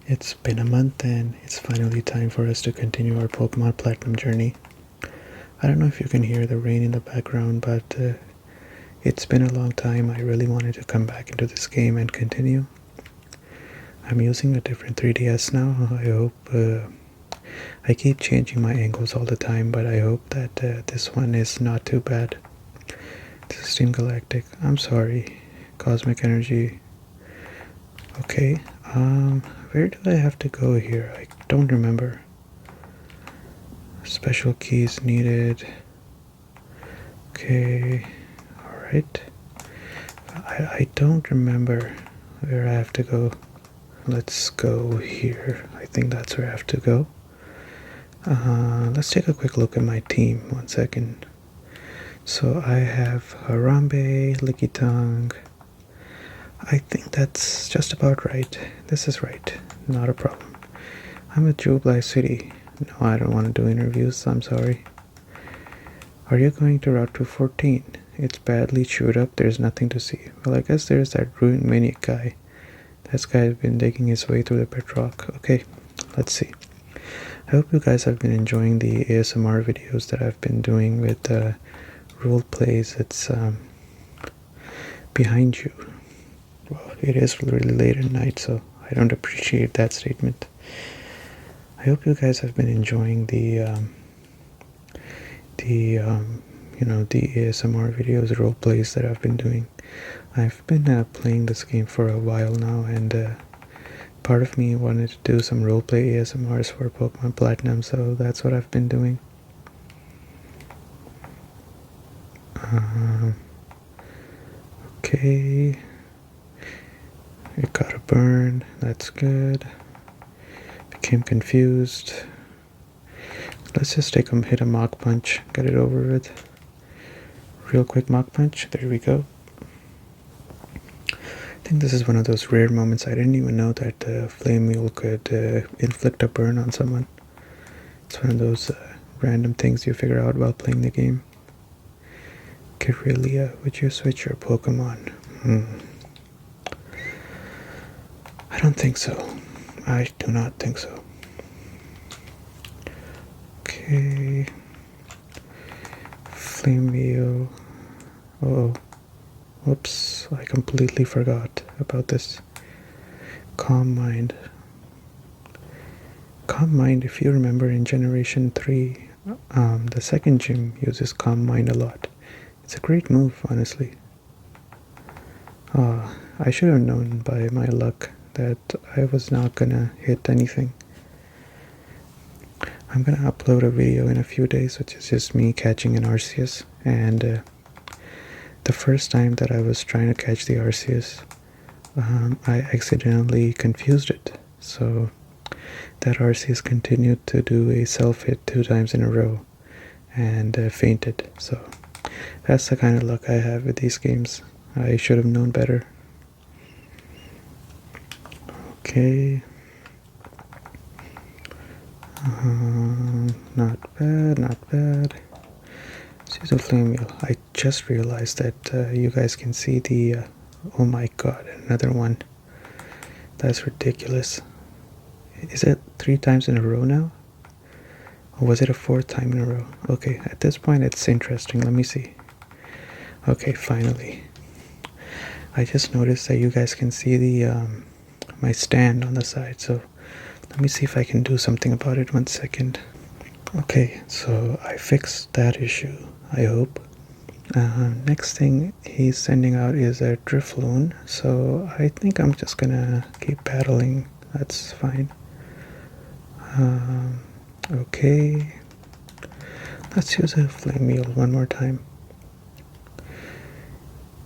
It's been a month and it's finally time for us to continue our Pokemon Platinum journey. I don't know if you can hear the rain in the background, but it's been a long time. I really wanted to come back into this game and continue. I'm using a different 3DS now. I hope I keep changing my angles all the time, but I hope that this one is not too bad. This is Team Galactic. I'm sorry. Cosmic Energy. Okay, where do I have to go here? I don't remember. Special keys needed. Okay, alright. I don't remember where I have to go. Let's go here. I think that's where I have to go. Let's take a quick look at my team. 1 second. So I have Harambe, Lickitung. I think that's just about right. This is right. Not a problem. I'm at Pastoria City. No, I don't want to do interviews. I'm sorry. Are you going to Route 214? It's badly chewed up. There's nothing to see. Well, I guess there's that ruined maniac guy. This guy has been digging his way through the bedrock. Okay, let's see. I hope you guys have been enjoying the ASMR videos that I've been doing with role plays. It's behind you. Well, it is really late at night, so I don't appreciate that statement. I hope you guys have been enjoying the ASMR videos, role plays that I've been doing. I've been playing this game for a while now, and part of me wanted to do some roleplay ASMRs for Pokemon Platinum, so that's what I've been doing. Okay, it got a burn, that's good. Became confused. Let's just hit a Mach Punch, get it over with. Real quick Mach Punch, there we go. I think this is one of those rare moments. I didn't even know that Flame Wheel could inflict a burn on someone. It's one of those random things you figure out while playing the game. Kirelia, would you switch your Pokemon? I don't think so. I do not think so. Okay. Flame Wheel. Oh. Whoops, I completely forgot about this. Calm Mind. Calm Mind, if you remember in Generation 3, the second gym uses Calm Mind a lot. It's a great move, honestly. I should have known by my luck that I was not gonna hit anything. I'm gonna upload a video in a few days, which is just me catching an Arceus, and the first time that I was trying to catch the Arceus, I accidentally confused it. So that Arceus continued to do a self-hit 2 times in a row and fainted. So that's the kind of luck I have with these games. I should have known better. Okay. Not bad, not bad. See the Flame Wheel. I just realized that you guys can see the oh my god, another one. That's ridiculous. Is it 3 times in a row now? Or was it a 4th time in a row? Okay, at this point it's interesting. Let me see. Okay, finally. I just noticed that you guys can see the my stand on the side, so let me see if I can do something about it. 1 second. Okay, so I fixed that issue, I hope. Next thing he's sending out is a Drifloon, so I think I'm just gonna keep battling. That's fine. Okay, let's use a Flame Wheel one more time.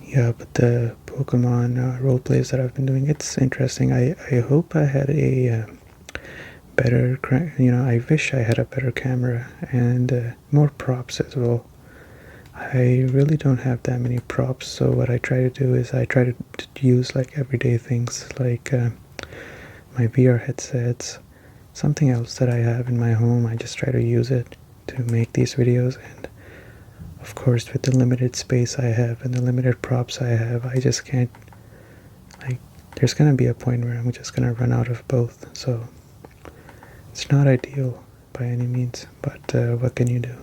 Yeah, but the Pokemon roleplays that I've been doing, it's interesting. I hope I had a better, I wish I had a better camera and more props as well. I really don't have that many props, so what I try to do is I try to use like everyday things like my VR headsets, something else that I have in my home. I just try to use it to make these videos, and of course with the limited space I have and the limited props I have, I just can't like there's gonna be a point where I'm just gonna run out of both, so it's not ideal by any means, but what can you do?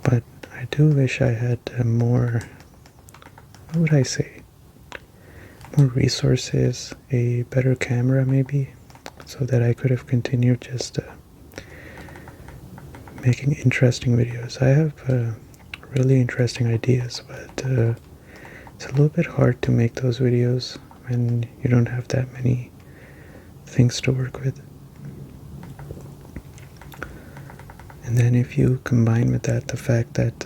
But I do wish I had more, what would I say, more resources, a better camera maybe, so that I could have continued just making interesting videos. I have really interesting ideas, but it's a little bit hard to make those videos when you don't have that many things to work with. And then if you combine with that the fact that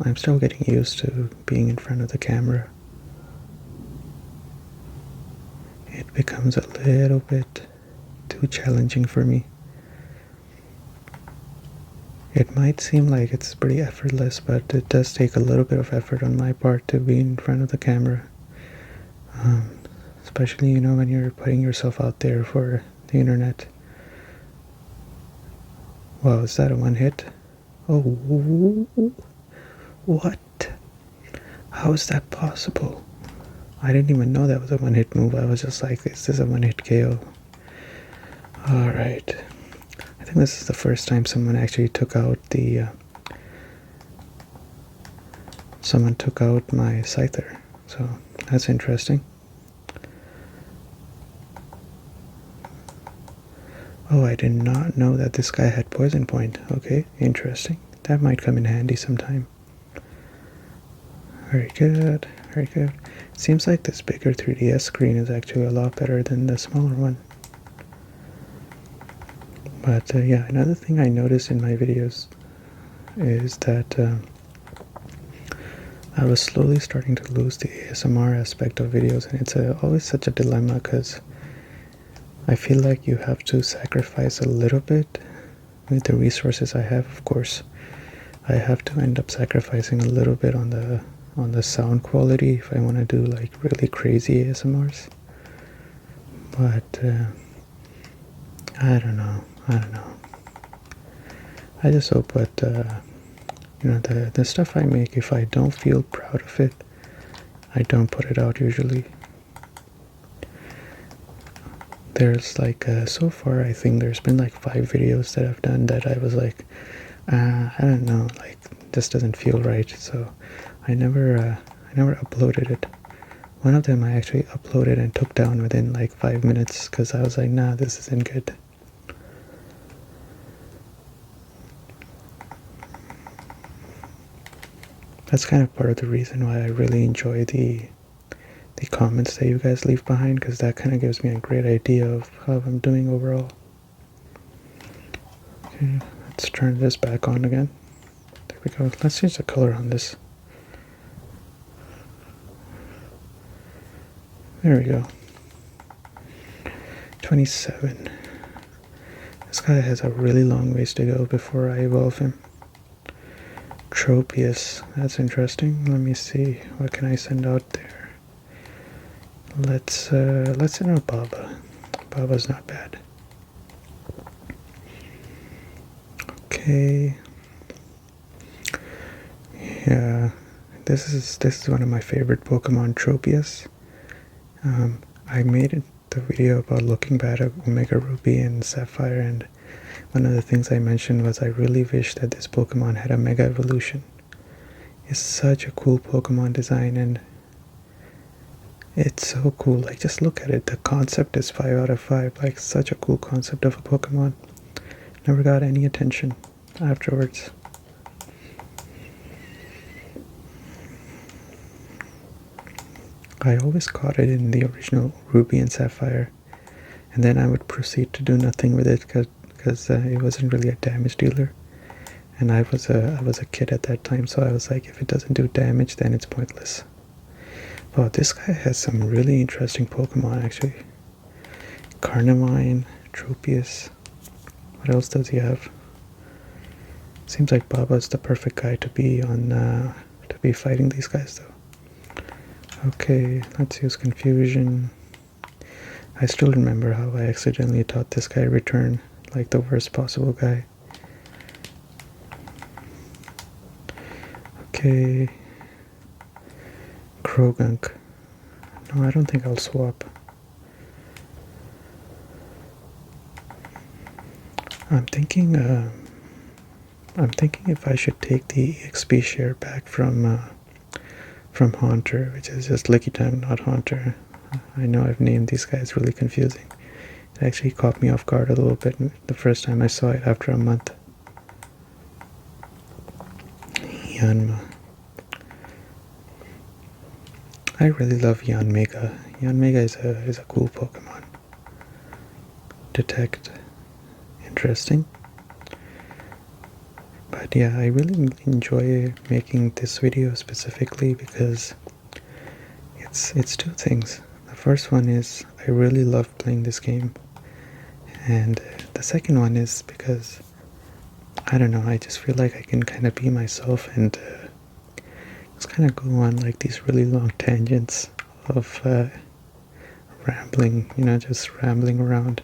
I'm still getting used to being in front of the camera, it becomes a little bit too challenging for me. It might seem like it's pretty effortless, but it does take a little bit of effort on my part to be in front of the camera. Especially, you know, when you're putting yourself out there for the internet. Wow, is that a one hit? Oh, what? How is that possible? I didn't even know that was a one hit move. I was just like, is this a one hit KO? Alright. I think this is the first time someone actually took out the someone took out my scyther, so that's interesting. Oh, I did not know that this guy had poison point. Okay, interesting. That might come in handy sometime. Very good, very good. It seems like this bigger 3DS screen is actually a lot better than the smaller one. But yeah, another thing I noticed in my videos is that I was slowly starting to lose the ASMR aspect of videos, and it's always such a dilemma because I feel like you have to sacrifice a little bit with the resources I have. Of course, I have to end up sacrificing a little bit on the sound quality if I want to do like really crazy ASMRs. But I don't know. I just hope that you know, the stuff I make, if I don't feel proud of it, I don't put it out usually. There's like so far I think there's been like 5 videos that I've done that I was like, I don't know, like this doesn't feel right, so I never uploaded it. One of them I actually uploaded and took down within like 5 minutes because I was like, nah, this isn't good. That's kind of part of the reason why I really enjoy the comments that you guys leave behind, because that kind of gives me a great idea of how I'm doing overall. Okay, let's turn this back on again. There we go. Let's change the color on this. There we go. 27. This guy has a really long ways to go before I evolve him. Tropius, that's interesting. Let me see, what can I send out there? Let's send out Baba. Baba's not bad. Okay. Yeah, this is one of my favorite Pokemon, Tropius. I made the video about looking back at Omega Ruby and Sapphire, and one of the things I mentioned was I really wish that this Pokemon had a Mega Evolution. It's such a cool Pokemon design, and it's so cool. Like, just look at it. The concept is 5 out of 5. Like, such a cool concept of a Pokemon. Never got any attention afterwards. I always caught it in the original Ruby and Sapphire, and then I would proceed to do nothing with it because it wasn't really a damage dealer, and I was a kid at that time, so I was like, if it doesn't do damage, then it's pointless. Wow, this guy has some really interesting Pokemon actually. Carnivine, Tropius. What else does he have? Seems like Baba's the perfect guy to be fighting these guys though. Okay, let's use Confusion. I still remember how I accidentally taught this guy Return, like the worst possible guy. Okay, Krogunk. No, I don't think I'll swap. I'm thinking if I should take the XP share back from Haunter, which is just Licky Time, not Haunter. I know I've named these guys really confusing. It actually caught me off guard a little bit the first time I saw it after a month. Yanma. I really love Yanmega. Yanmega is a cool Pokemon. Detect. Interesting. But yeah, I really enjoy making this video specifically because it's two things. The first one is I really love playing this game, and the second one is because I don't know, I just feel like I can kind of be myself and just kind of go on like these really long tangents of rambling, just rambling around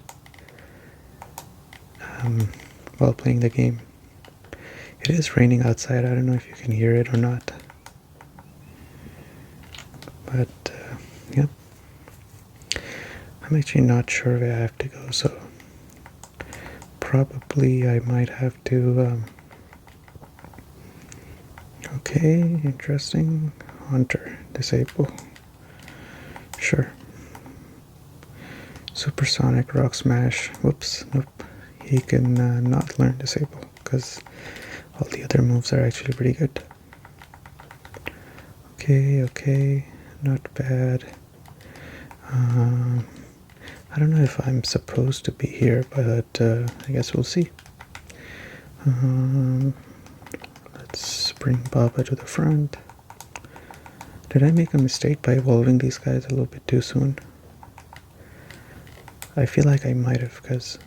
while playing the game. It is raining outside. I don't know if you can hear it or not. But, yeah. I'm actually not sure where I have to go, so probably I might have to, okay, interesting. Hunter, disable. Sure. Supersonic, Rock Smash. Whoops, nope. He can not learn disable, because all the other moves are actually pretty good. Okay, not bad. I don't know if I'm supposed to be here, but I guess we'll see. Let's bring Baba to the front. Did I make a mistake by evolving these guys a little bit too soon? I feel like I might have, because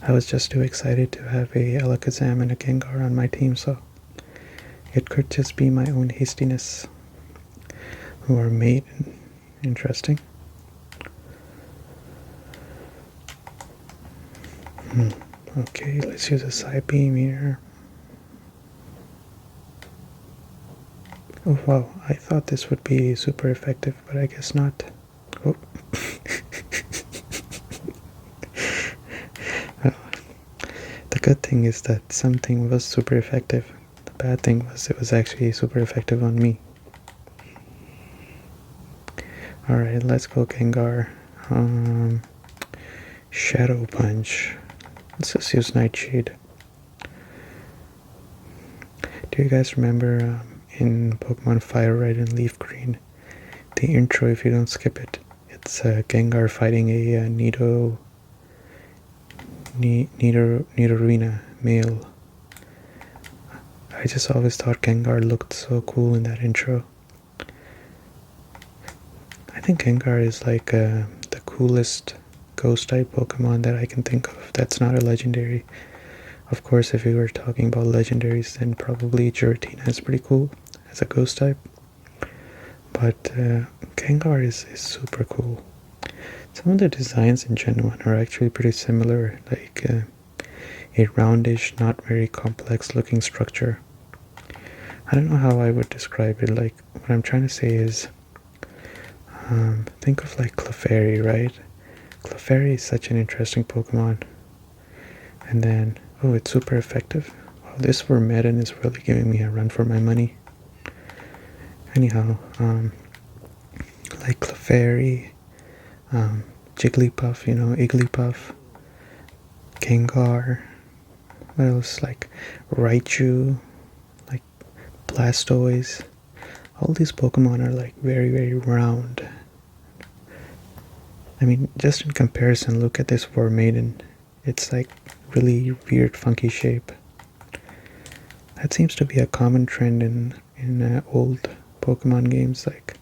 I was just too excited to have a Alakazam and a Gengar on my team, so it could just be my own hastiness. Or mate. Interesting. Okay, let's use a side beam here. Oh wow, I thought this would be super effective, but I guess not. Oh. The good thing is that something was super effective. The bad thing was it was actually super effective on me. Alright, let's go Gengar. Shadow Punch. Let's just use Nightshade. Do you guys remember in Pokemon Fire Red and Leaf Green, the intro, if you don't skip it, it's Gengar fighting a Nidorina male. I just always thought Gengar looked so cool in that intro. I think Gengar is like the coolest ghost type Pokemon that I can think of that's not a legendary. Of course, if we were talking about legendaries, then probably Giratina is pretty cool as a ghost type. But Gengar is super cool. Some of the designs in Gen 1 are actually pretty similar, like a roundish, not very complex looking structure. I don't know how I would describe it. Like, what I'm trying to say is, think of like Clefairy, right? Clefairy is such an interesting Pokemon. And then, oh, it's super effective. Wow, this Wormadden is really giving me a run for my money. Anyhow, like Clefairy, Jigglypuff, Igglypuff, Gengar, what else, like Raichu, like Blastoise. All these Pokemon are like very, very round. I mean, just in comparison, look at this Wormadden. It's like really weird, funky shape. That seems to be a common trend in old Pokemon games. Like,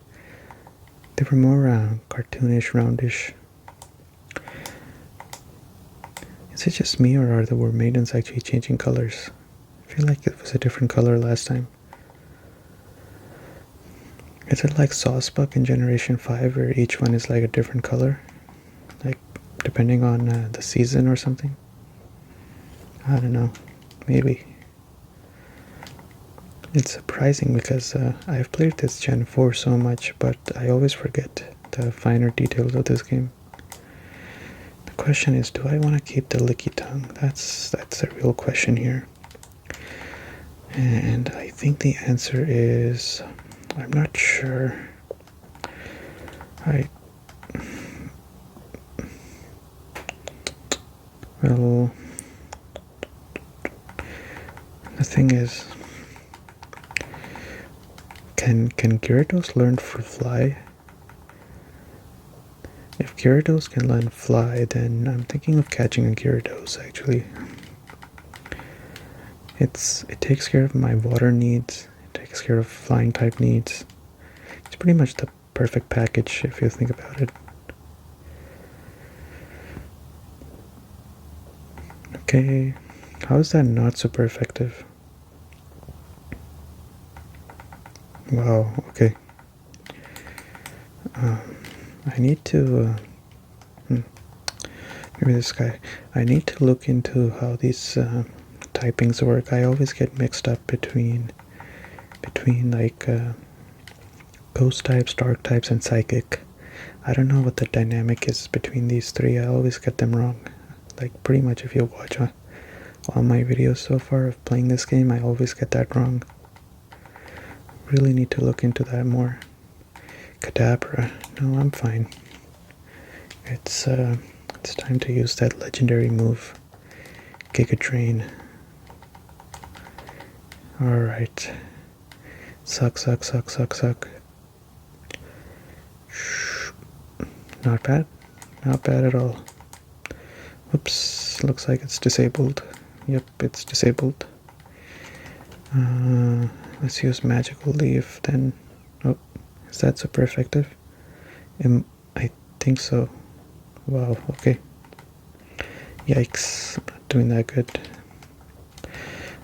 they were more cartoonish, roundish. Is it just me, or are the Wormaddens actually changing colors? I feel like it was a different color last time. Is it like Sawsbuck in Generation 5, where each one is like a different color? Like, depending on the season or something? I don't know. Maybe. It's surprising because I've played this Gen 4 so much, but I always forget the finer details of this game. The question is, do I want to keep the licky tongue? That's a real question here. And I think the answer is, I'm not sure. Well, the thing is, can Gyarados learn to fly? If Gyarados can learn fly, then I'm thinking of catching a Gyarados actually. It takes care of my water needs, it takes care of flying type needs. It's pretty much the perfect package if you think about it. Okay, how is that not super effective? Wow, okay. I need to, maybe this guy, I need to look into how these typings work. I always get mixed up between like ghost types, dark types, and psychic. I don't know what the dynamic is between these three. I always get them wrong. Like pretty much if you watch all my videos so far of playing this game, I always get that wrong. Really need to look into that more. Kadabra. No, I'm fine. It's time to use that legendary move, Giga Drain. Alright. Suck. Not bad. Not bad at all. Oops, looks like it's disabled. Yep, it's disabled. Let's use Magical Leaf then. Oh, is that super effective? I think so. Wow, okay. Yikes, I'm not doing that good.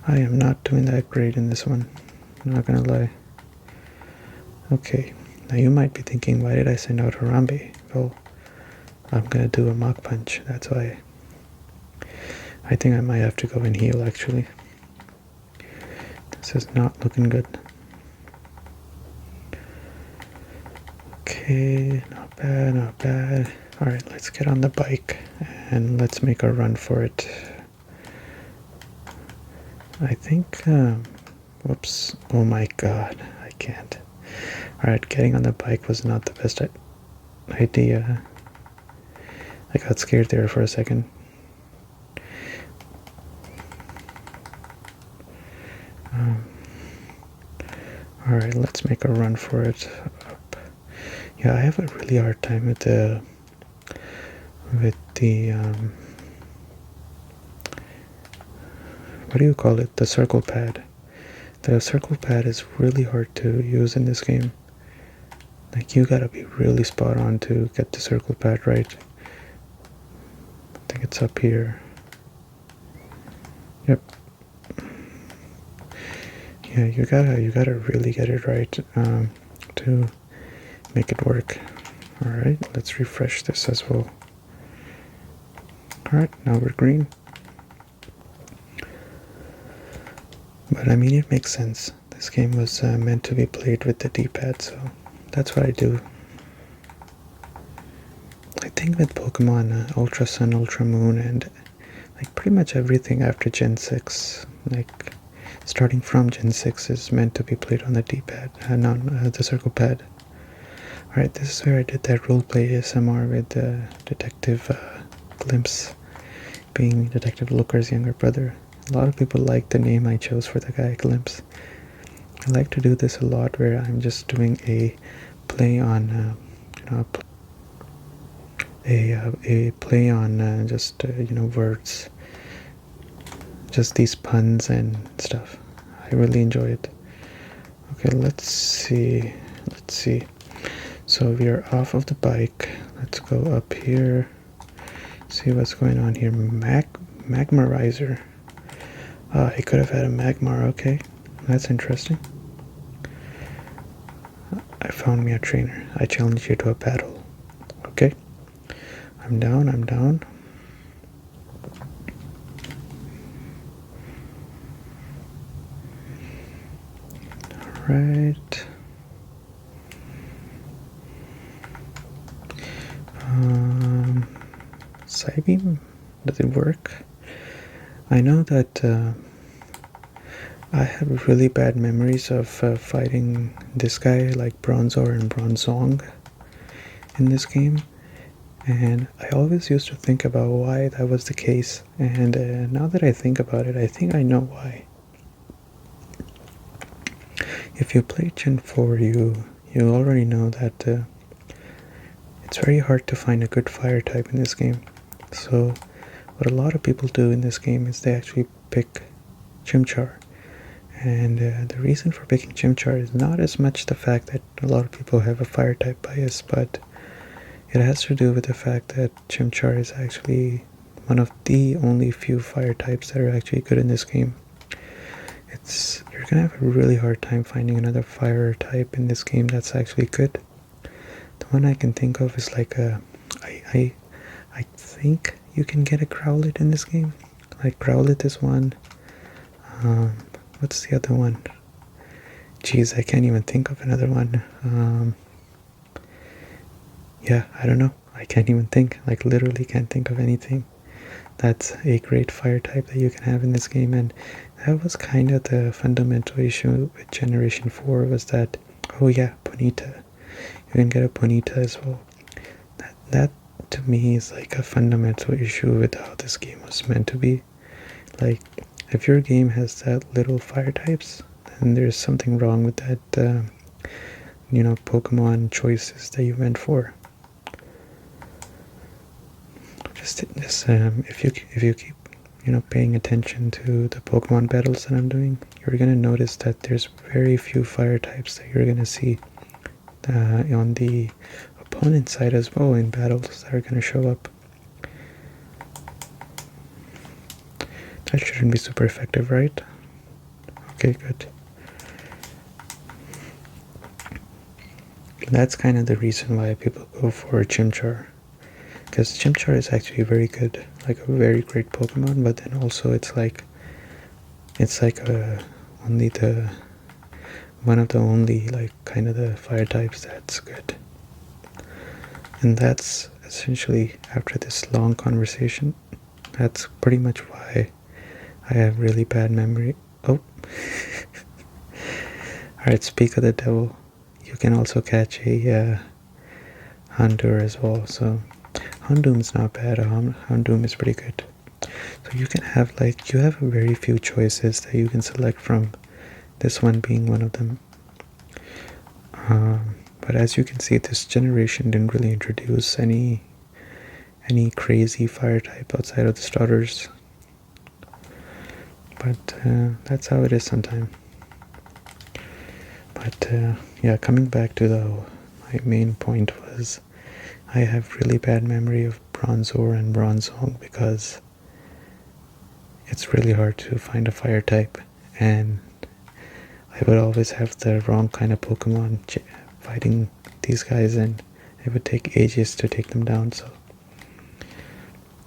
I am not doing that great in this one. I'm not gonna lie. Okay, now you might be thinking, why did I send out Harambe? Well, I'm gonna do a Mach Punch, that's why. I think I might have to go and heal actually. This is not looking good. Okay, not bad, not bad. Alright, let's get on the bike and let's make a run for it. I think, whoops, oh my god, I can't. Alright, getting on the bike was not the best idea. I got scared there for a second. Alright, let's make a run for it. Yeah, I have a really hard time with the what do you call it? The circle pad. The circle pad is really hard to use in this game. Like, you gotta be really spot on to get the circle pad right. I think it's up here. Yep. Yeah, you gotta really get it right to make it work. Alright, let's refresh this as well. Alright, now we're green. But I mean, it makes sense. This game was meant to be played with the D-pad, so that's what I do. I think with Pokemon Ultra Sun, Ultra Moon, and like pretty much everything after Gen 6, like starting from Gen 6 is meant to be played on the D-pad, the circle pad. Alright, this is where I did that roleplay ASMR with Detective Glimpse, being Detective Looker's younger brother. A lot of people like the name I chose for the guy, Glimpse. I like to do this a lot where I'm just doing a play on, a play on just, words. Just these puns and stuff. I really enjoy it. Okay, let's see. So we are off of the bike. Let's go up here. See what's going on here. Magmarizer. I could have had a Magmar, okay. That's interesting. I found me a trainer. I challenge you to a battle. Okay. I'm down. Alright. Psybeam, does it work? I know that I have really bad memories of fighting this guy like Bronzor and Bronzong in this game, and I always used to think about why that was the case, and now that I think about it, I think I know why. If you play Gen 4, you already know that it's very hard to find a good fire type in this game. So what a lot of people do in this game is they actually pick Chimchar. And the reason for picking Chimchar is not as much the fact that a lot of people have a fire type bias, but it has to do with the fact that Chimchar is actually one of the only few fire types that are actually good in this game. You're gonna have a really hard time finding another fire type in this game that's actually good. The one I can think of is like I think you can get a Growlithe in this game. Like Growlithe is one. What's the other one? Jeez, I can't even think of another one. Yeah, I don't know. I can't even think. Like literally can't think of anything. That's a great fire type that you can have in this game, and that was kind of the fundamental issue with Generation 4 was that, oh yeah, Ponyta. You can get a Ponyta as well. That to me is like a fundamental issue with how this game was meant to be. Like, if your game has that little fire types, then there's something wrong with that, Pokemon choices that you went for. Just if you keep paying attention to the Pokemon battles that I'm doing, you're gonna notice that there's very few fire types that you're gonna see on the opponent side as well in battles that are gonna show up. That shouldn't be super effective, right? Okay, good. That's kind of the reason why people go for Chimchar. Because Chimchar is actually very good, like a very great Pokemon, but then also it's like only one of the only like kind of the fire types that's good. And that's essentially, after this long conversation, that's pretty much why I have really bad memory. Oh. Alright, speak of the devil. You can also catch a Houndour as well, so Houndoom's not bad. Houndoom is pretty good. So you can have you have very few choices that you can select from, this one being one of them. But as you can see, this generation didn't really introduce any crazy fire type outside of the starters. But that's how it is sometimes. But yeah, coming back to my main point was, I have really bad memory of Bronzor and Bronzong because it's really hard to find a fire type, and I would always have the wrong kind of Pokemon fighting these guys, and it would take ages to take them down. So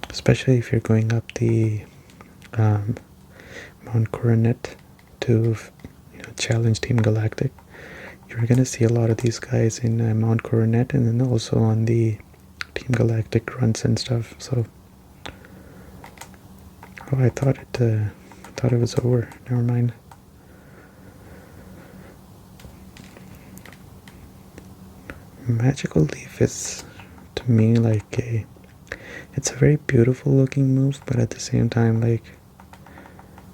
especially if you're going up the Mount Coronet to challenge Team Galactic, you're gonna see a lot of these guys in Mount Coronet, and then also on the Team Galactic runs and stuff. So, oh, I thought it was over. Never mind. Magical Leaf is, to me, like it's a very beautiful looking move, but at the same time, like,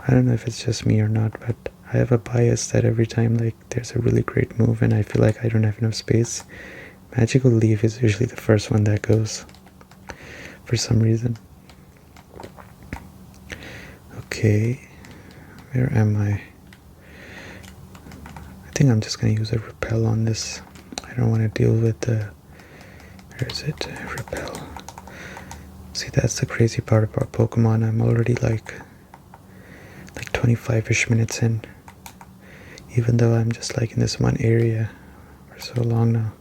I don't know if it's just me or not, but I have a bias that every time there's a really great move and I feel like I don't have enough space, Magical Leaf is usually the first one that goes, for some reason. Okay, where am I? I think I'm just gonna use a Repel on this. I don't want to deal with where is it? Repel. See, that's the crazy part about Pokemon. I'm already like 25-ish minutes in, even though I'm just in this one area for so long now.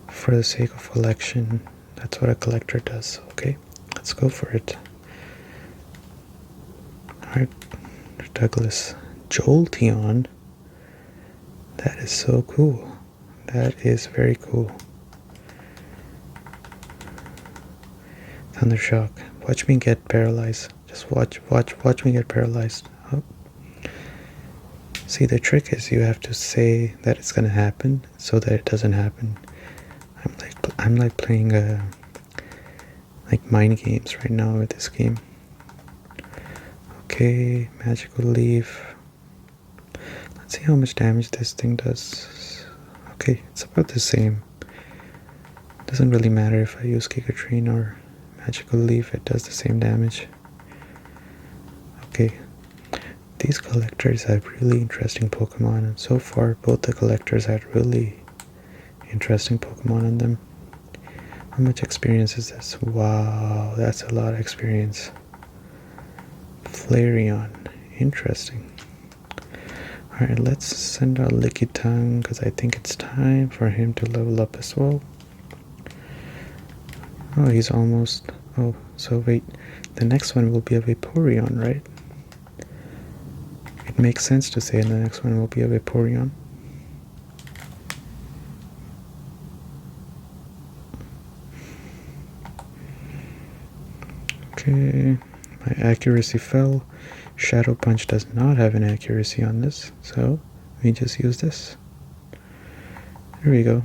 For the sake of collection, that's what a collector does. Okay, let's go for it. Alright, Douglas, Jolteon. That is so cool. That is very cool. Thundershock. Watch me get paralyzed. Just watch me get paralyzed. Oh. See, the trick is you have to say that it's gonna happen so that it doesn't happen. I'm like playing like mind games right now with this game. Okay, magical leaf. Let's see how much damage this thing does. Okay, it's about the same. Doesn't really matter if I use Gigatrine or magical leaf, it does the same damage. Okay, these collectors have really interesting Pokemon, and so far both the collectors had really interesting Pokemon on them. How much experience is this? Wow, that's a lot of experience. Flareon, interesting. Alright, let's send out Lickitung because I think it's time for him to level up as well. Oh, he's almost... Oh, so wait, the next one will be a Vaporeon, right? It makes sense to say the next one will be a Vaporeon. Okay, my accuracy fell. Shadow Punch does not have an accuracy on this, so we just use this. There we go.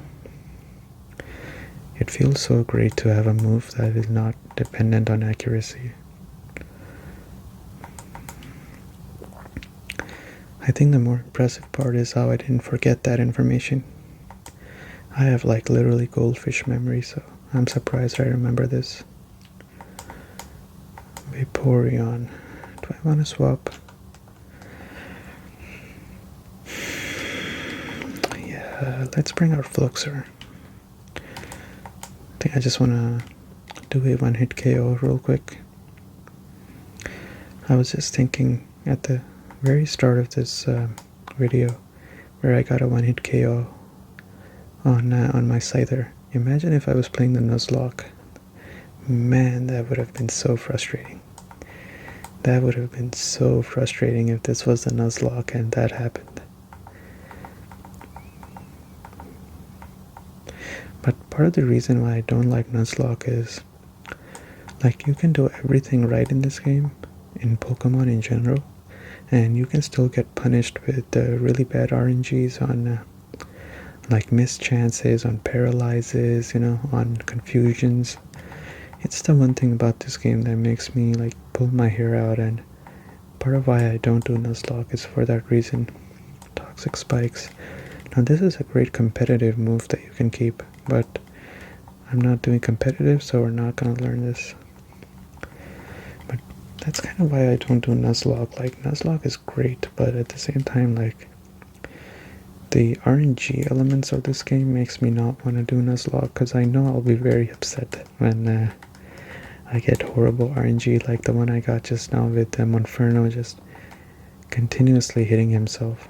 It feels so great to have a move that is not dependent on accuracy. I think the more impressive part is how I didn't forget that information. I have like literally goldfish memory, so I'm surprised I remember this. Vaporeon. Do I want to swap? Yeah, let's bring our Fluxer. I think I just want to do a one-hit KO real quick. I was just thinking at the very start of this video where I got a one-hit KO on my Scyther. Imagine if I was playing the Nuzlocke. Man, that would have been so frustrating. That would have been so frustrating if this was the Nuzlocke and that happened. But part of the reason why I don't like Nuzlocke is, like, you can do everything right in this game, in Pokemon in general, and you can still get punished with really bad RNGs on like missed chances, on paralyzes, you know, on confusions. It's the one thing about this game that makes me like pull my hair out, and part of why I don't do Nuzlocke is for that reason. Toxic Spikes. Now this is a great competitive move that you can keep, but I'm not doing competitive, so we're not going to learn this. But that's kind of why I don't do Nuzlocke. Like, Nuzlocke is great, but at the same time, like, the RNG elements of this game makes me not want to do Nuzlocke, because I know I'll be very upset when I get horrible RNG like the one I got just now with Monferno just continuously hitting himself.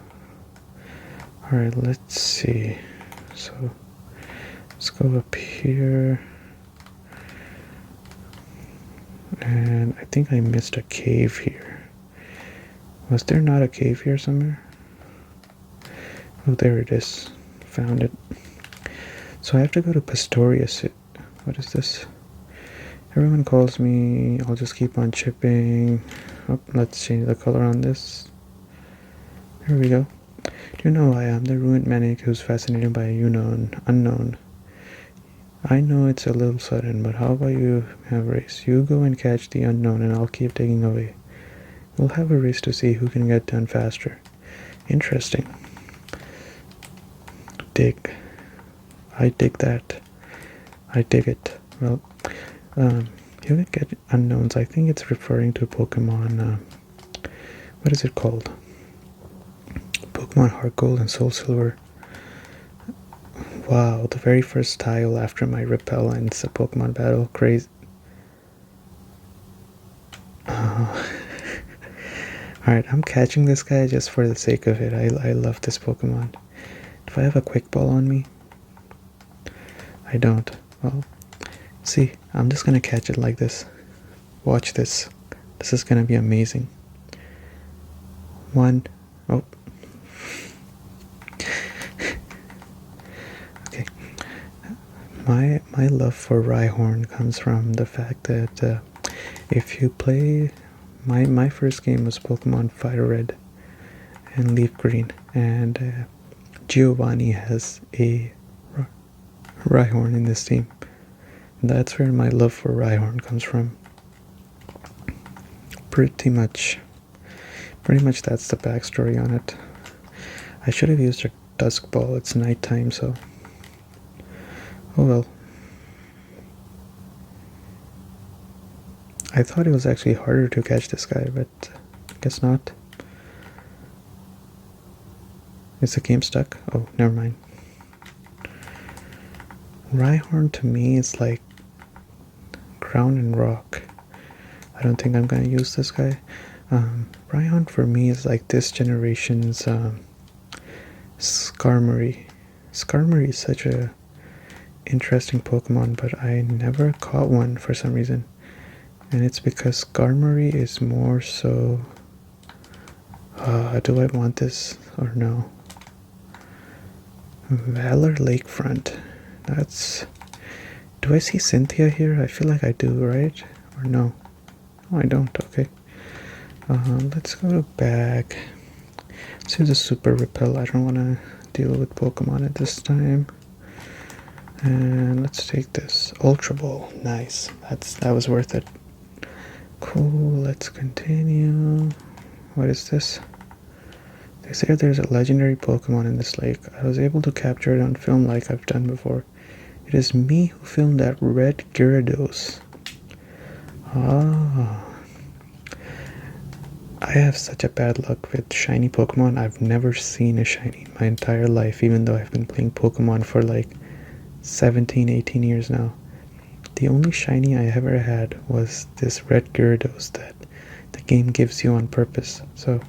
Alright, let's see. So, let's go up here. And I think I missed a cave here. Was there not a cave here somewhere? Oh, there it is. Found it. So I have to go to Pastoria City. What is this? Everyone calls me. I'll just keep on chipping. Oh, let's change the color on this. There we go. Do you know I am the ruined manic who's fascinated by a unknown? I know it's a little sudden, but how about you have a race? You go and catch the unknown and I'll keep digging away. We'll have a race to see who can get done faster. Interesting. Dig. I dig that. I dig it. Well, you can get unknowns. I think it's referring to Pokemon, what is it called? Pokemon Heart Gold and Soul Silver. Wow, the very first tile after my repel ends a Pokemon battle. Crazy. Alright, I'm catching this guy just for the sake of it. I love this Pokemon. Do I have a quick ball on me? I don't. Well, see, I'm just gonna catch it like this. Watch this. This is gonna be amazing. 1, Oh. Okay. My love for Rhyhorn comes from the fact that if you play... My first game was Pokemon Fire Red and Leaf Green, and Giovanni has a Rhyhorn in this team. That's where my love for Rhyhorn comes from. Pretty much that's the backstory on it. I should have used a Dusk Ball. It's nighttime, so... Oh well. I thought it was actually harder to catch this guy, but I guess not. Is the game stuck? Oh, never mind. Rhyhorn to me is like ground and rock. I don't think I'm gonna use this guy. Rhyhorn for me is like this generation's Skarmory. Skarmory is such a interesting Pokemon, but I never caught one for some reason. And it's because Skarmory is more so... do I want this or no? Valor Lakefront. That's... Do I see Cynthia here? I feel like I do, right? Or no? Oh, I don't. Okay. Let's go to bag. Let's use a Super Repel. I don't want to deal with Pokemon at this time. And let's take this Ultra Ball. Nice. That was worth it. Cool. Let's continue. What is this? They say there's a legendary Pokemon in this lake. I was able to capture it on film like I've done before. It is me who filmed that red Gyarados. Ah. I have such a bad luck with shiny Pokemon. I've never seen a shiny in my entire life, even though I've been playing Pokemon for like 17, 18 years now. The only shiny I ever had was this red Gyarados that the game gives you on purpose. So,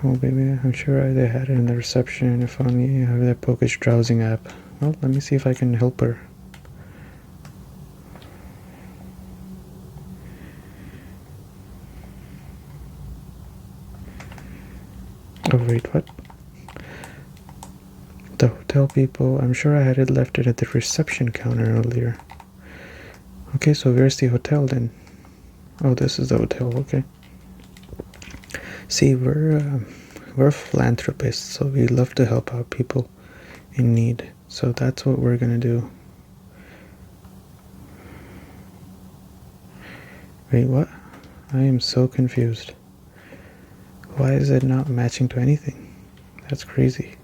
oh baby, I'm sure they had it in the reception. If only I have that Poke's dowsing app. Well, let me see if I can help her. Oh wait, what? The hotel people, I'm sure I had it left it at the reception counter earlier. Okay, so where's the hotel then? Oh, this is the hotel, okay. See, we're philanthropists, so we love to help out people in need. So that's what we're gonna do. Wait, what? I am so confused. Why is it not matching to anything? That's crazy.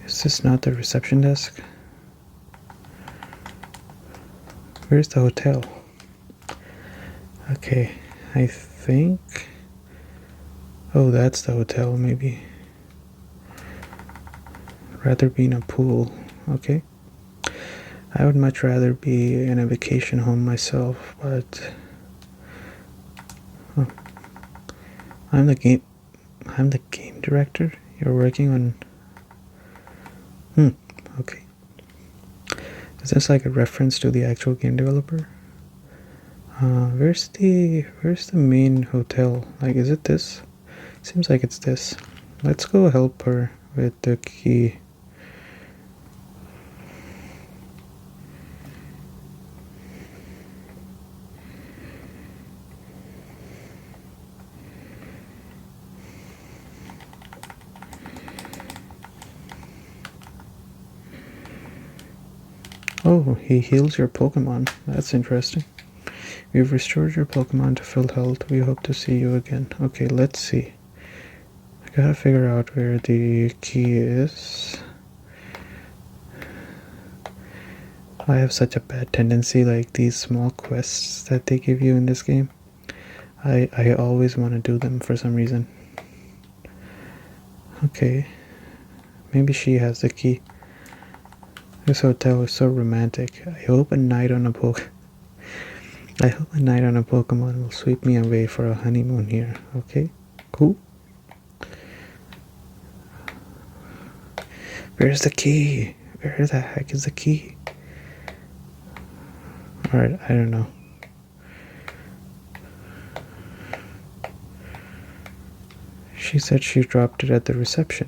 Is this not the reception desk? Where's the hotel? Okay, I think... Oh, that's the hotel, maybe. Rather be in a pool. Okay. I would much rather be in a vacation home myself, but... Oh. I'm the game director? You're working on... Okay. Is this like a reference to the actual game developer? Where's the main hotel? Like, is it this? Seems like it's this. Let's go help her with the key. Oh, he heals your Pokemon. That's interesting. We've restored your Pokemon to full health. We hope to see you again. Okay, let's see. I gotta figure out where the key is. I have such a bad tendency, like these small quests that they give you in this game. I always want to do them for some reason. Okay. Maybe she has the key. This hotel is so romantic. I hope a night on a Pokemon will sweep me away for a honeymoon here. Okay? Cool. Where's the key? Where the heck is the key? Alright, I don't know. She said she dropped it at the reception.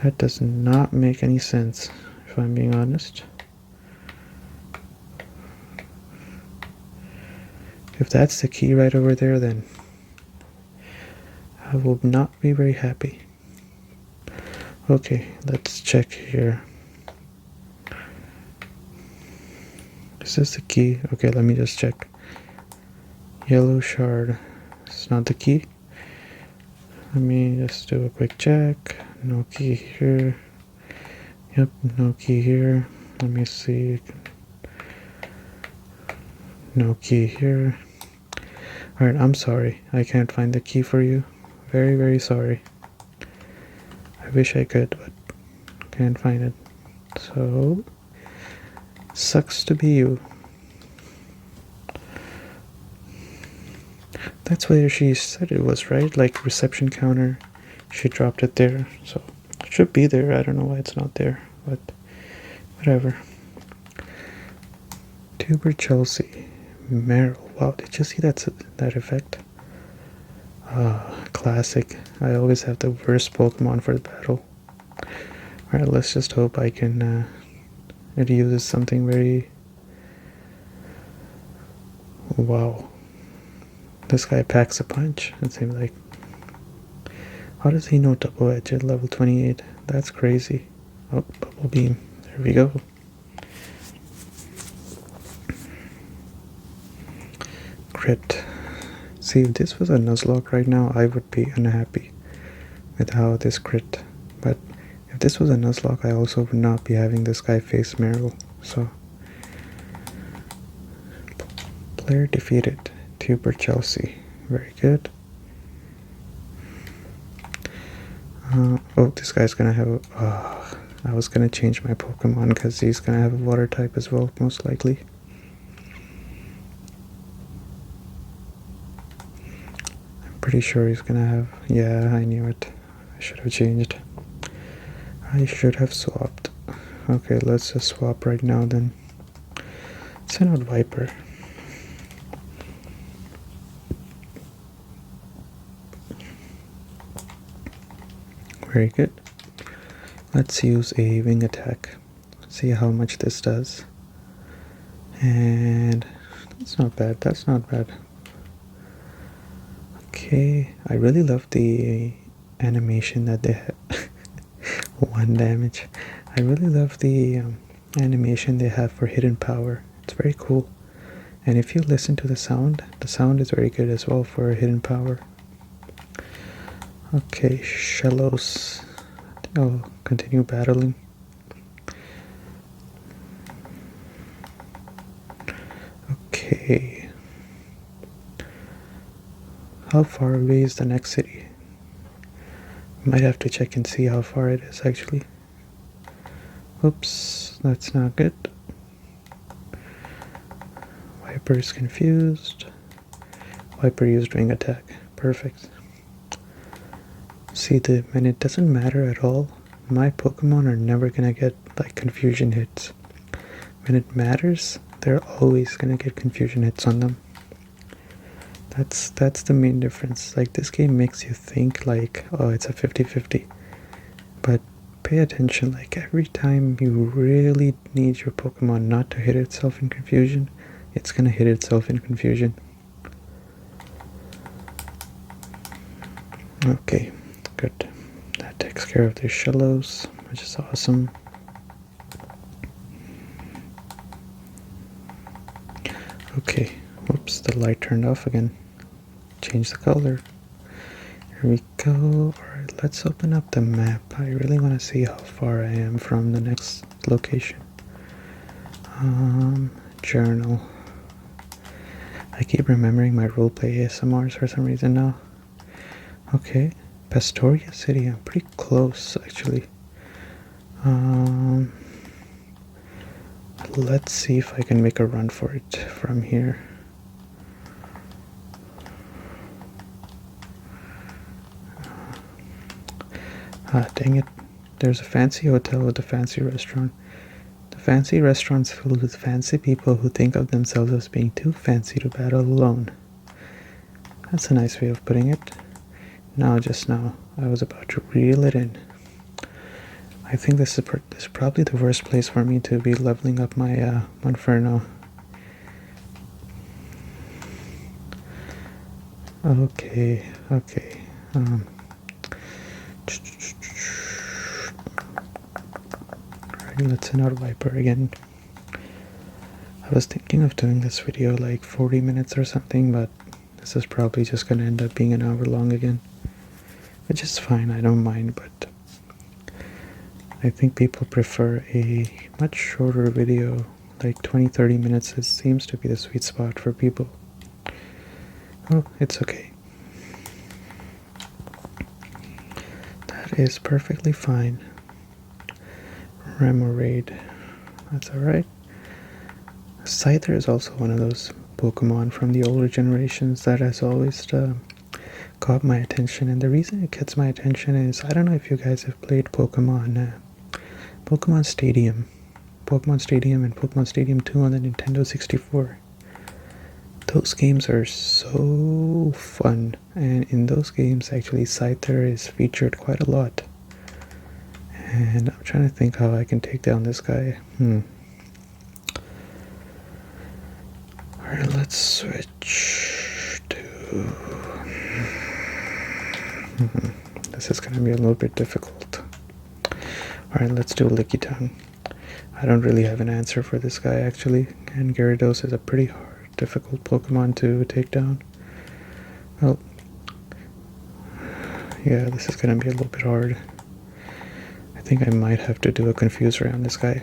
That does not make any sense, if I'm being honest. If that's the key right over there, then I will not be very happy. Okay, let's check here. Is this the key? Okay, let me just check. Yellow shard. It's not the key. Let me just do a quick check. No key here. Yep, no key here. Let me see. No key here. Alright, I'm sorry. I can't find the key for you. Very, very sorry. I wish I could, but can't find it. So, sucks to be you. That's where she said it was, right? Like reception counter. She dropped it there. So, it should be there. I don't know why it's not there, but whatever. Tuber Chelsea. Meryl. Wow, did you see that effect? Classic. I always have the worst Pokemon for the battle. Alright, let's just hope I can it uses something very... Wow. This guy packs a punch, it seems like. How does he know Double Edge at level 28? That's crazy. Oh, Bubble Beam. There we go. Crit. See, if this was a Nuzlocke right now, I would be unhappy with how this crit. But if this was a Nuzlocke, I also would not be having this guy face Meryl. So, player defeated. Tuber Chelsea. Very good. Oh, this guy's gonna have I was gonna change my Pokemon because he's gonna have a water type as well, most likely. I'm pretty sure he's gonna have... Yeah, I knew it. I should have changed. I should have swapped. Okay, let's just swap right now then. Send out Viper. Very good. Let's use a wing attack. See how much this does. And that's not bad. That's not bad. Okay, I really love the animation that they have. 1 damage. I really love the animation they have for hidden power. It's very cool. And if you listen to the sound is very good as well for hidden power. Okay, Shellos. I think I'll continue battling. Okay. How far away is the next city? Might have to check and see how far it is actually. Oops, that's not good. Viper is confused. Viper used wing attack. Perfect. See, and it doesn't matter at all. My Pokemon are never gonna get like confusion hits. When it matters, they're always gonna get confusion hits on them. That's the main difference. Like, this game makes you think like, oh, it's a 50-50. But pay attention, like every time you really need your Pokemon not to hit itself in confusion, it's gonna hit itself in confusion. Okay, good. That takes care of the Shellos, which is awesome. Okay, whoops, the light turned off again. Change the color. Here we go. Alright, let's open up the map. I really want to see how far I am from the next location. Journal. I keep remembering my roleplay ASMRs for some reason now. Okay, Pastoria City. I'm pretty close actually. Let's see if I can make a run for it from here. Dang it. There's a fancy hotel with a fancy restaurant. The fancy restaurant's filled with fancy people who think of themselves as being too fancy to battle alone. That's a nice way of putting it. Now, just now, I was about to reel it in. I think this is probably the worst place for me to be leveling up my Monferno. Okay. Alright, let's send out Viper again. I was thinking of doing this video like 40 minutes or something, but this is probably just gonna end up being an hour long again. Which is fine, I don't mind, but I think people prefer a much shorter video, like 20-30 minutes. It seems to be the sweet spot for people. Oh, it's okay. That is perfectly fine. Remoraid, that's alright. Scyther is also one of those Pokemon from the older generations that has always caught my attention, and the reason it gets my attention is, I don't know if you guys have played Pokemon Stadium and Pokemon Stadium 2 on the Nintendo 64. Those games are so fun, and in those games actually Scyther is featured quite a lot. And I'm trying to think how I can take down this guy. Alright, let's switch to... This is going to be a little bit difficult. Alright, let's do Lickitung. I don't really have an answer for this guy actually, and Gyarados is a pretty hard, difficult Pokemon to take down. Well, yeah, this is going to be a little bit hard. I think I might have to do a Confuser on this guy.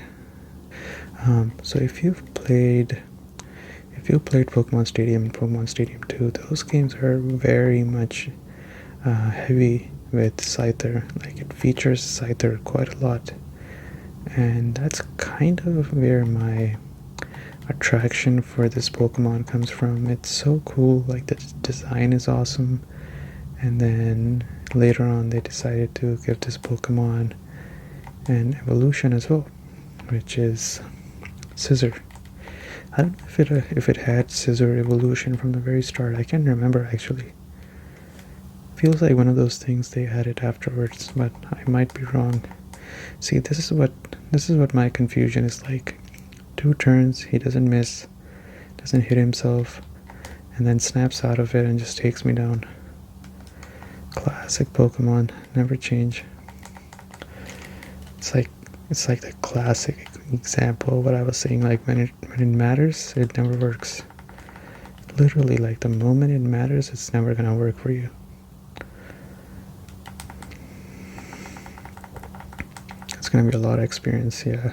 So if you've played Pokemon Stadium and Pokemon Stadium 2, those games are very much heavy with Scyther. Like, it features Scyther quite a lot, and that's kind of where my attraction for this Pokemon comes from. It's so cool, like the design is awesome, and then later on they decided to give this Pokemon an evolution as well, which is Scissor. I don't know if it had Scissor evolution from the very start. I can't remember actually. Feels like one of those things they added afterwards, but I might be wrong. See, this is what my confusion is like. 2 turns, he doesn't miss, doesn't hit himself, and then snaps out of it and just takes me down. Classic Pokemon, never change. It's like the classic example of what I was saying, like when it matters, it never works. Literally, like the moment it matters, it's never gonna work for you. It's gonna be a lot of experience, yeah.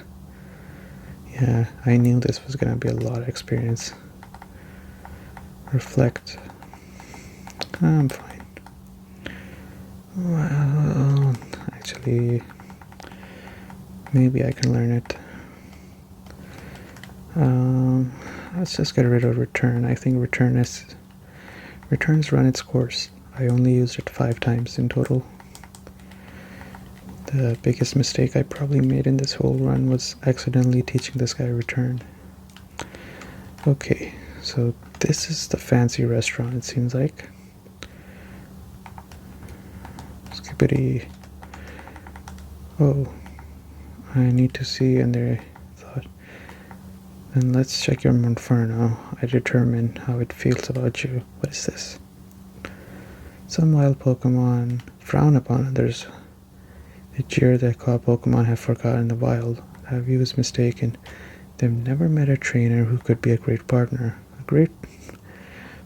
Yeah, I knew this was gonna be a lot of experience. Reflect. I'm fine. Well, actually, maybe I can learn it. Let's just get rid of Return. I think Return's run its course. I only used it 5 times in total. The biggest mistake I probably made in this whole run was accidentally teaching this guy Return. Okay, so this is the fancy restaurant, it seems like. Skippity. Oh, I need to see in their thought. Then let's check your Monferno. I determine how it feels about you. What is this? Some wild Pokemon frown upon others. They jeer that call Pokemon have forgotten the wild. That view is mistaken. They've never met a trainer who could be a great partner. A great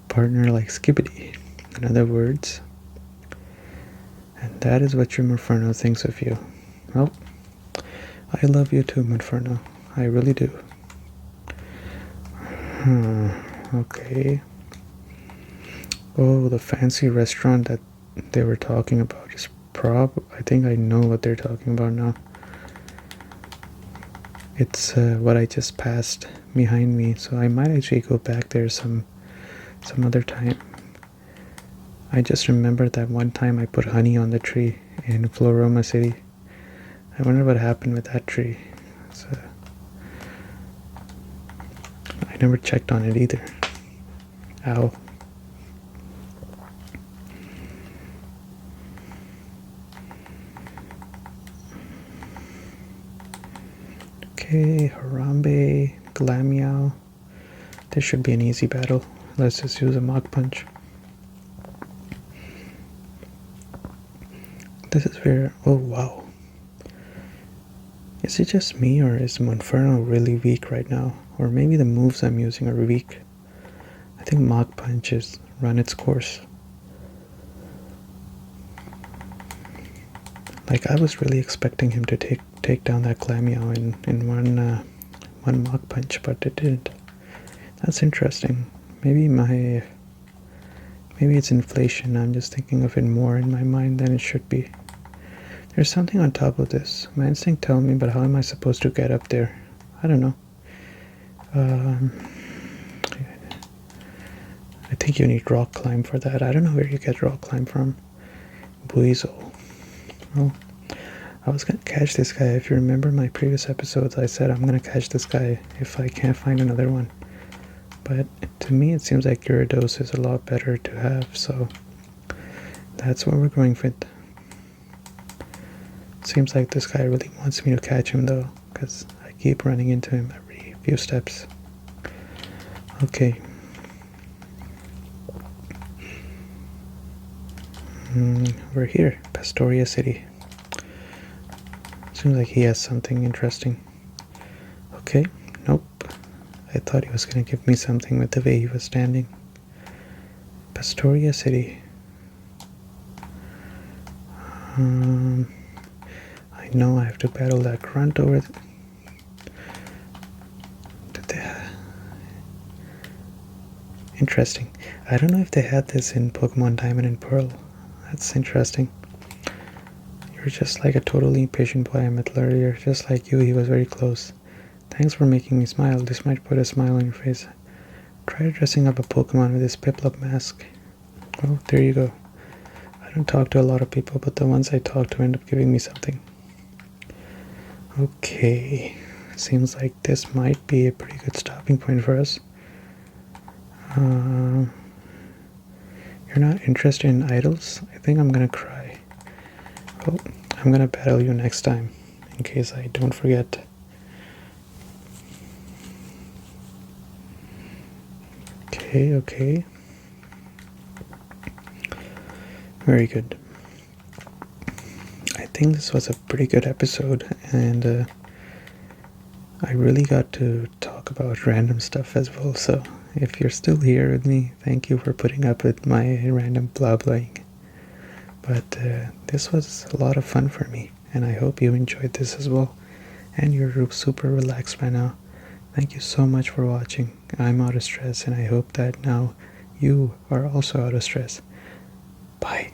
partner like Skippity, in other words. And that is what your Monferno thinks of you. Well, I love you too, Monferno. I really do. Okay. Oh, the fancy restaurant that they were talking about is I think I know what they're talking about now. It's what I just passed behind me, so I might actually go back there some other time. I just remembered that one time I put honey on the tree in Floroma City. I wonder what happened with that tree. So, I never checked on it either. Ow. Okay, Harambe, Glamiao. This should be an easy battle. Let's just use a Mach Punch. This is where... oh wow. Is it just me, or is Monferno really weak right now? Or maybe the moves I'm using are weak. I think Mach Punch has run its course. Like, I was really expecting him to take down that Glamiao in one Mach Punch, but it didn't. That's interesting. Maybe it's inflation. I'm just thinking of it more in my mind than it should be. There's something on top of this. My instinct tells me, but how am I supposed to get up there? I don't know. I think you need rock climb for that. I don't know where you get rock climb from. Buizel. Well, I was gonna catch this guy. If you remember my previous episodes, I said I'm gonna catch this guy if I can't find another one. But to me, it seems like Gyarados is a lot better to have, so that's what we're going with. Seems like this guy really wants me to catch him though, because I keep running into him every few steps. Okay. We're here, Pastoria City. Seems like he has something interesting. Okay, nope. I thought he was going to give me something with the way he was standing. Pastoria City. I know I have to battle that grunt over Interesting. I don't know if they had this in Pokemon Diamond and Pearl. That's interesting. You're just like a totally impatient boy I met earlier. Just like you, he was very close. Thanks for making me smile. This might put a smile on your face. Try dressing up a Pokemon with this Piplup mask. Oh, there you go. I don't talk to a lot of people, but the ones I talk to end up giving me something. Okay. Seems like this might be a pretty good stopping point for us. You're not interested in idols? I think I'm gonna cry. Oh, I'm gonna battle you next time, in case I don't forget. Okay. Very good. I think this was a pretty good episode, and I really got to talk about random stuff as well, so if you're still here with me, thank you for putting up with my random blah-blahing. But this was a lot of fun for me, and I hope you enjoyed this as well, and you're super relaxed by now. Thank you so much for watching. I'm out of stress, and I hope that now you are also out of stress. Bye.